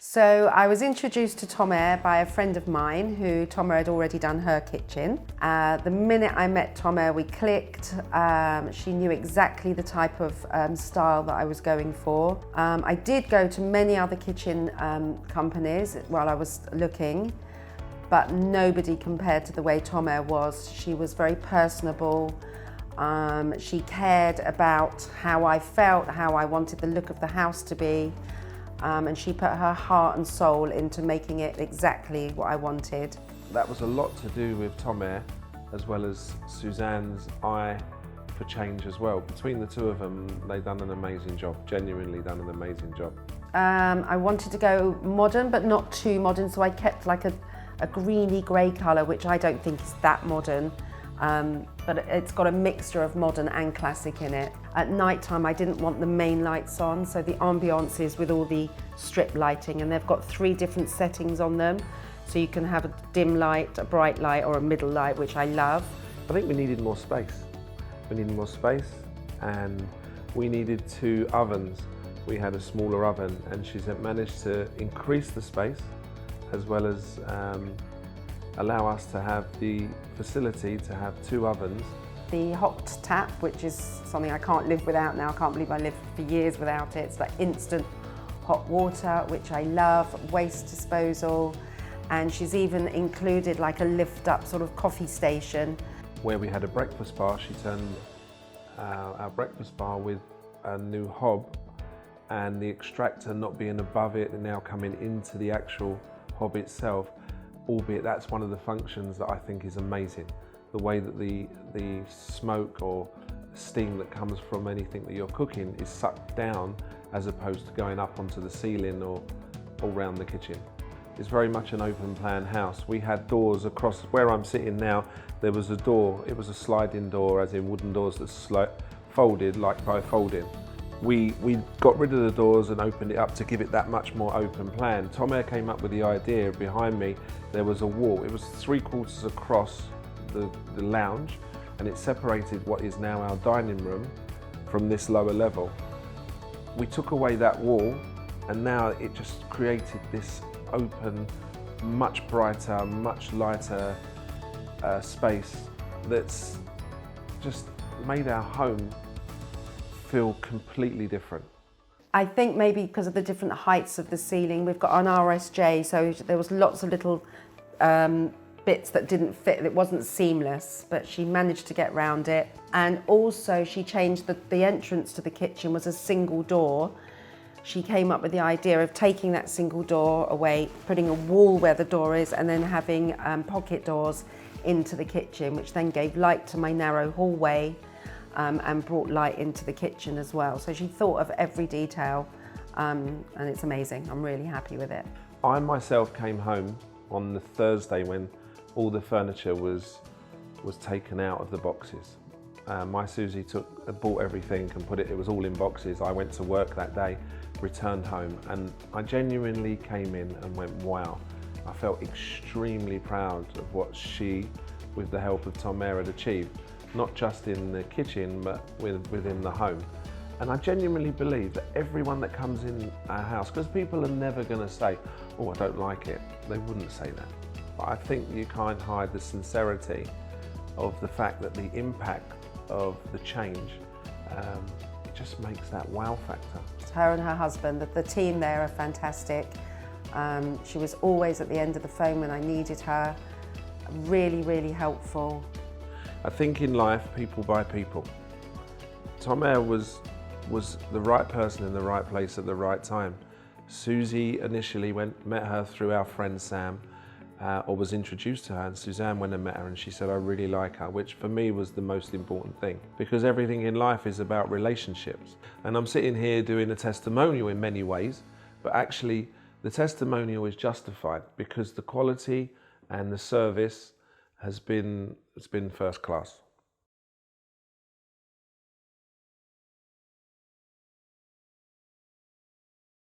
So I was introduced to Tomer by a friend of mine who Tomer had already done her kitchen. The minute I met Tomer, we clicked. She knew exactly the type of style that I was going for. I did go to many other kitchen companies while I was looking, but nobody compared to the way Tomer was. She was very personable. She cared about how I felt, how I wanted the look of the house to be. And she put her heart and soul into making it exactly what I wanted. That was a lot to do with Tomer, as well as Suzanne's eye for change as well. Between the two of them, they've done an amazing job, genuinely done an amazing job. I wanted to go modern, but not too modern, so I kept like a greeny grey colour, which I don't think is that modern. But it's got a mixture of modern and classic in it. At night time, I didn't want the main lights on, so the ambiance is with all the strip lighting, and they've got 3 different settings on them. So you can have a dim light, a bright light, or a middle light, which I love. I think we needed more space. We needed more space, and we needed 2 ovens. We had a smaller oven, and she's managed to increase the space, as well as allow us to have the facility to have 2 ovens. The hot tap, which is something I can't live without now. I can't believe I lived for years without it. It's like instant hot water, which I love, waste disposal. And she's even included like a lift up sort of coffee station. Where we had a breakfast bar, she turned our breakfast bar with a new hob, and the extractor not being above it and now coming into the actual hob itself. Albeit that's one of the functions that I think is amazing. The way that the smoke or steam that comes from anything that you're cooking is sucked down, as opposed to going up onto the ceiling or all around the kitchen. It's very much an open plan house. We had doors across where I'm sitting now. There was a door, it was a sliding door, as in wooden doors that folded like by folding. We got rid of the doors and opened it up to give it that much more open plan. Tomer came up with the idea. Behind me there was a wall. It was 3/4 across the lounge, and it separated what is now our dining room from this lower level. We took away that wall, and now it just created this open, much brighter, much lighter space that's just made our home feel completely different. I think maybe because of the different heights of the ceiling. We've got an RSJ, so there was lots of little bits that didn't fit. It wasn't seamless, but she managed to get around it. And also she changed the entrance to the kitchen was a single door. She came up with the idea of taking that single door away, putting a wall where the door is, and then having pocket doors into the kitchen, which then gave light to my narrow hallway. And brought light into the kitchen as well. So she thought of every detail, and it's amazing. I'm really happy with it. I myself came home on the Thursday when all the furniture was taken out of the boxes. My Suzy bought everything and it was all in boxes. I went to work that day, returned home, and I genuinely came in and went, wow. I felt extremely proud of what she, with the help of Tomer, had achieved. Not just in the kitchen, but within the home. And I genuinely believe that everyone that comes in our house, because people are never going to say, oh, I don't like it. They wouldn't say that. But I think you can't hide the sincerity of the fact that the impact of the change, it just makes that wow factor. Her and her husband, the team there are fantastic. She was always at the end of the phone when I needed her. Really, really helpful. I think in life, people buy people. Tomer was the right person in the right place at the right time. Suzy initially met her through our friend Sam, or was introduced to her, and Suzanne went and met her and she said, I really like her, which for me was the most important thing, because everything in life is about relationships. And I'm sitting here doing a testimonial in many ways, but actually the testimonial is justified because the quality and the service it's been first class.